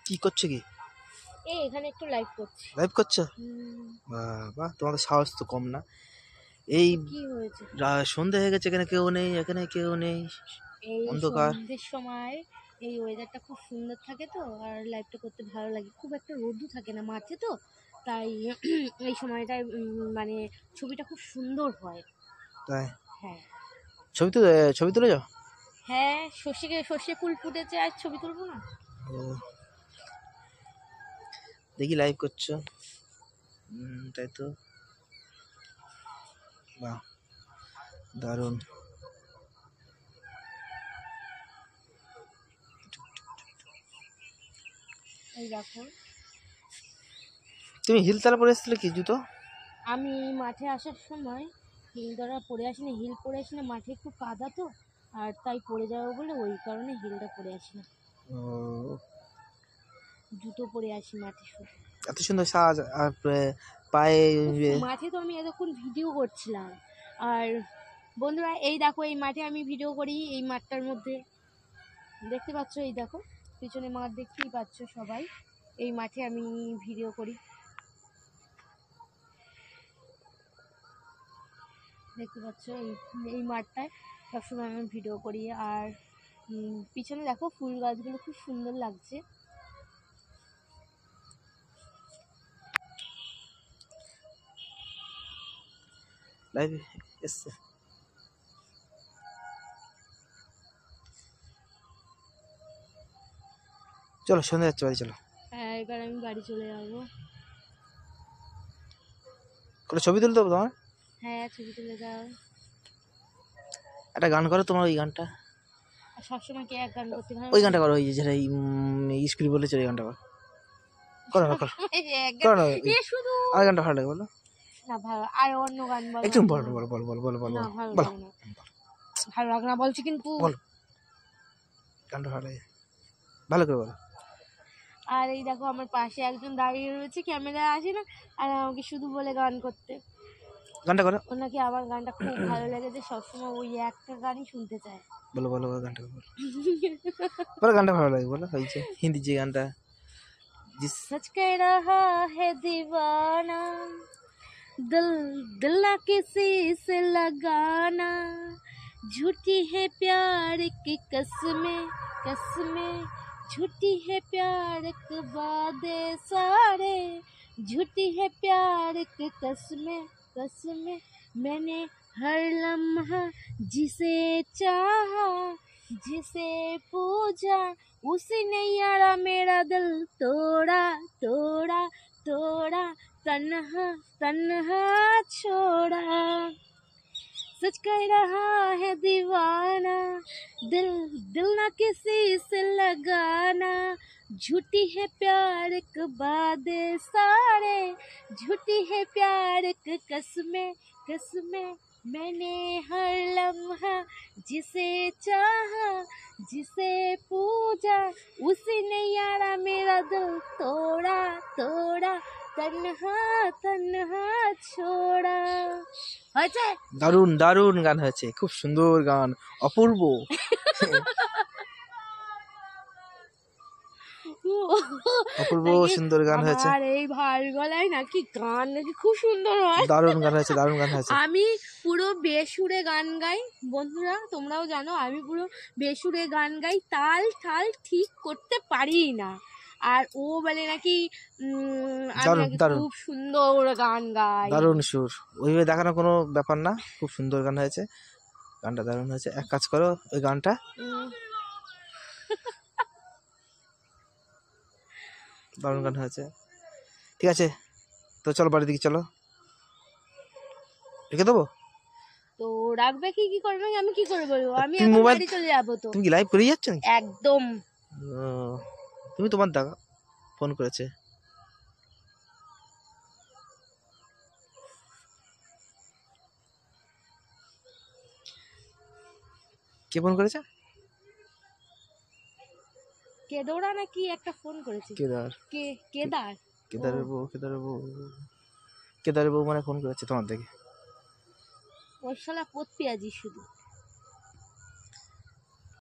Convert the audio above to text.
কি করছো কি? এই এখানে একটু লাইভ করছি। লাইভ করছো? বাহ, তোমাদের সাহস তো কম না। এই কি হয়েছে? সন্ধে হয়ে গেছে, এখানে কেউ নেই, এখানে কেউ নেই, এই অন্ধকার। সন্ধ্যের সময় এই ওয়েদারটা খুব সুন্দর থাকে তো, আর লাইভটা করতে ভালো লাগে। খুব একটা রোদও থাকে না মাঠে তো, তাই এই সময়টায় মানে ছবিটা খুব সুন্দর হয়। তাই? হ্যাঁ ছবি তুলে যাও। হ্যাঁ, সর্ষে ফুল ফুটেছে, আর ছবি তুলবো না? ও, দেখি লাইভ করছো। তাই তো, বাহ, দারুণ। এই দেখো, তুমি হিল তালা পরে এসেছিলে কি জুতো? আমি মাঠে আসার সময় হিল দ্বারা পরে আসি না, হিল পরে আসি না, মাঠে একটু কাদা তো, আর তাই পরে যাবো বলে ওই কারণে হিলটা পরে আসি না, ও, জুতো পরে আসি মাঠে শুধু। এত সুন্দর সাজ, আর পায়ে মাঠে তো আমি এতক্ষণ ভিডিও করছিলাম। আর বন্ধুরা, এই দেখো, এই মাঠে আমি ভিডিও করি, এই মাঠটার মধ্যে দেখতে পাচ্ছ, এই দেখো পিছনে মাঠ দেখতেই পাচ্ছ সবাই। এই মাঠে আমি ভিডিও করি, দেখতে পাচ্ছ এই মাঠটায় সবসময় আমি ভিডিও করি। আর পিছনে দেখো ফুল গাছগুলো খুব সুন্দর লাগছে। লাইভ এসছে। চলো, সন্ধ্যা যাচ্ছে, বাড়ি চলো। হ্যাঁ, এবার আমি বাড়ি চলে যাবো। কোনো ছবি তুলতে হবে তোমার? হ্যাঁ, ছবি তুলে যাও। একটা গান করো, তোমার ওই গানটা। আর সবসময় কে এক গান করতে ভালো ওই গানটা করো, ওই যেটা স্কুল বলেছে, ওই গানটা করো। করো না, করো, করো না, শুধু আর গানটা ভালো লাগে বলো। না ভালো, আর অন্য গান বলো। একটু বলো বলো বলো বলো বলো বলো না, ভালো বলো লাগে না, ভালো লাগে না বলছি কিন্তু। বলো, গানটা ভালো লাগে, ভালো করে বলো। আর এই দেখো, আমার পাশে একজন দাঁড়িয়ে রয়েছে, ক্যামেরা আসে না, আর আমাকে শুধু বলে গান করতে। গানটা করো। ওনাকে আমার গানটা খুব ভালো লেগেছে, সবসময় ওই একটা গানই শুনতে চায়। বলো বলো বলো, গানটা বলো, বলো গানটা ভালো লাগে বলো, ওই যে হিন্দি যে গানটা। सच कह रहा है दीवाना, दिल दिल ना किसी से लगाना, झूठी है प्यार की कसमें कसमें, झूठी है प्यार के वादे सारे, झूठी है प्यार की कसमें कसमें, मैंने हर लम्हा जिसे चाहा जिसे पूजा, उसने यारा मेरा दिल तोड़ा तोड़ा तोड़ा, तन्हा तन्हा छोड़ा। सच कह रहा है दीवाना, दिल दिल ना किसी से लगाना, झूठी है प्यार के वादे सारे, झूठी है प्यार के कसमें कसमें, मैंने हर लम्हा जिसे चाहा जिसे पूजा, उसने यारा मेरा दिल तोड़ा तोड़ा, तन्हा तन्हा छोड़ा। হয়েছে? দারুণ দারুণ গান হয়েছে, খুব সুন্দর গান, অপূর্ব। অপূর্ব সুন্দর গান হয়েছে। আর এই ভার গলায় নাকি গান নাকি খুব সুন্দর হয়। দারুণ গান হয়েছে, দারুণ গান হয়েছে। আমি পুরো বেসুরে গান গাই বন্ধুরা, তোমরাও জানো আমি পুরো বেসুরে গান গাই, তাল ঠাল ঠিক করতে পারি না। আর ও বলে নাকি আমি নাকি খুব সুন্দর গান গাই। দারুণ সুর, ওইভাবে দেখানো কোনো ব্যাপার না, খুব সুন্দর গান হয়েছে, গানটা দারুণ হয়েছে। এক কাজ করো, ওই গানটা দারুণ গান হয়েছে। ঠিক আছে, তো চলো বাড়ির দিকে চলো, রেখে দেবো। তো রাখবে কি করবে, আমি কি করে বলবো, আমি তুমি এখন বাড়ি চলে যাবো। তো তুমি কি লাইভ করে যাচ্ছ নাকি? একদম। তুমি তোমার দাদা ফোন করেছে, কে ফোন করেছে? কেদোরা নাকি একটা ফোন করেছে। কেদার, কেদার কেদারের বউ, কেদারের বউ মানে ফোন করেছে তোমার দিকে। ওই শালা পোত পেঁয়াজি শুধু।